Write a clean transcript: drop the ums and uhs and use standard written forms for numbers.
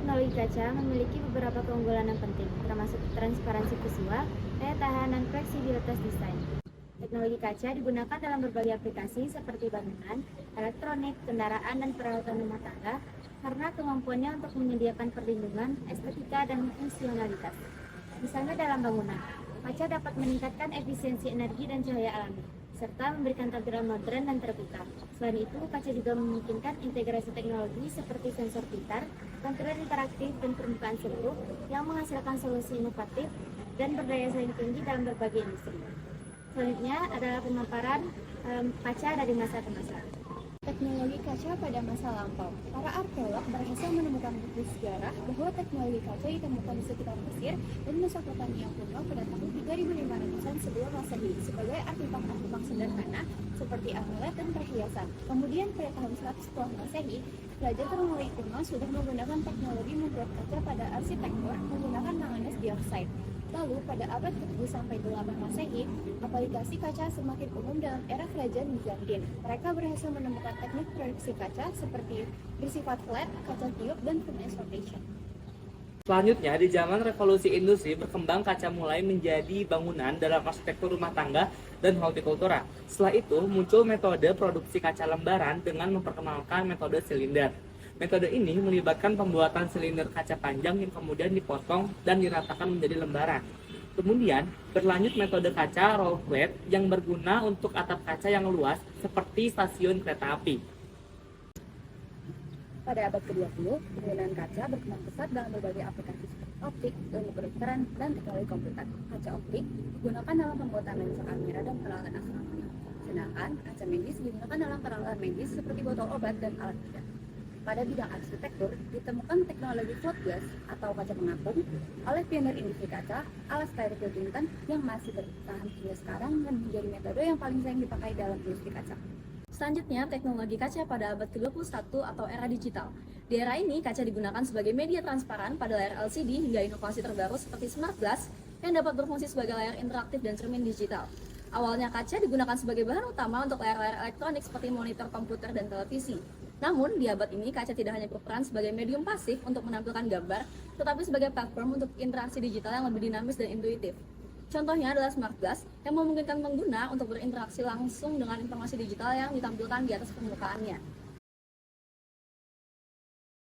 Teknologi kaca memiliki beberapa keunggulan yang penting, termasuk transparansi visual, daya tahan, dan fleksibilitas desain. Teknologi kaca digunakan dalam berbagai aplikasi seperti bangunan, elektronik, kendaraan, dan peralatan rumah tangga karena kemampuannya untuk menyediakan perlindungan, estetika, dan fungsionalitas. Misalnya dalam bangunan, kaca dapat meningkatkan efisiensi energi dan cahaya alami, serta memberikan tampilan modern dan terbuka. Selain itu, kaca juga memungkinkan integrasi teknologi seperti sensor pintar, kontrol interaktif, dan permukaan sentuh yang menghasilkan solusi inovatif dan berdaya saing tinggi dalam berbagai industri. Selanjutnya adalah pemaparan kaca dari masa ke masa. Teknologi kaca pada masa lampau. Para arkeolog berhasil menemukan bukti sejarah bahwa teknologi kaca ditemukan di sekitar Mesir dan Mesopotamia kuno pada tahun 3500-an sebelum Masehi sebagai artefak-artefak sederhana seperti amulet dan perhiasan. Kemudian pada tahun 100 setelah Masehi, Raja Romawi kuno sudah menggunakan teknologi membuat kaca pada arsitektur menggunakan manganes dioksida. Lalu pada abad ke-7 sampai 8 Masehi, aplikasi kaca semakin umum dalam era kerajaan Bizantin. Mereka berhasil menemukan teknik produksi kaca seperti bersifat flat, kaca tiup, dan furnace rotation. Selanjutnya, di zaman revolusi industri berkembang kaca mulai menjadi bangunan dalam arsitektur rumah tangga dan hortikultura. Setelah itu, muncul metode produksi kaca lembaran dengan memperkenalkan metode silinder. Metode ini melibatkan pembuatan silinder kaca panjang yang kemudian dipotong dan diratakan menjadi lembaran. Kemudian, berlanjut metode kaca roll plate yang berguna untuk atap kaca yang luas seperti stasiun kereta api. Pada abad ke-20, penggunaan kaca berkembang pesat dalam berbagai aplikasi seperti optik, ilmu kedokteran, dan teknologi komputer. Kaca optik digunakan dalam pembuatan lensa kamera dan peralatan astronomi. Sedangkan kaca medis digunakan dalam peralatan medis seperti botol obat dan alat bedah. Pada bidang arsitektur, ditemukan teknologi float glass atau kaca pengapung oleh pionir industri kaca, Alastair Pilkington, yang masih bertahan hingga sekarang dan menjadi metode yang paling sering dipakai dalam industri kaca. Selanjutnya, teknologi kaca pada abad ke-21 atau era digital. Di era ini, kaca digunakan sebagai media transparan pada layar LCD hingga inovasi terbaru seperti smart glass yang dapat berfungsi sebagai layar interaktif dan cermin digital. Awalnya kaca digunakan sebagai bahan utama untuk layar-layar elektronik seperti monitor komputer dan televisi. Namun, di abad ini kaca tidak hanya berperan sebagai medium pasif untuk menampilkan gambar, tetapi sebagai platform untuk interaksi digital yang lebih dinamis dan intuitif. Contohnya adalah smart glass yang memungkinkan pengguna untuk berinteraksi langsung dengan informasi digital yang ditampilkan di atas permukaannya.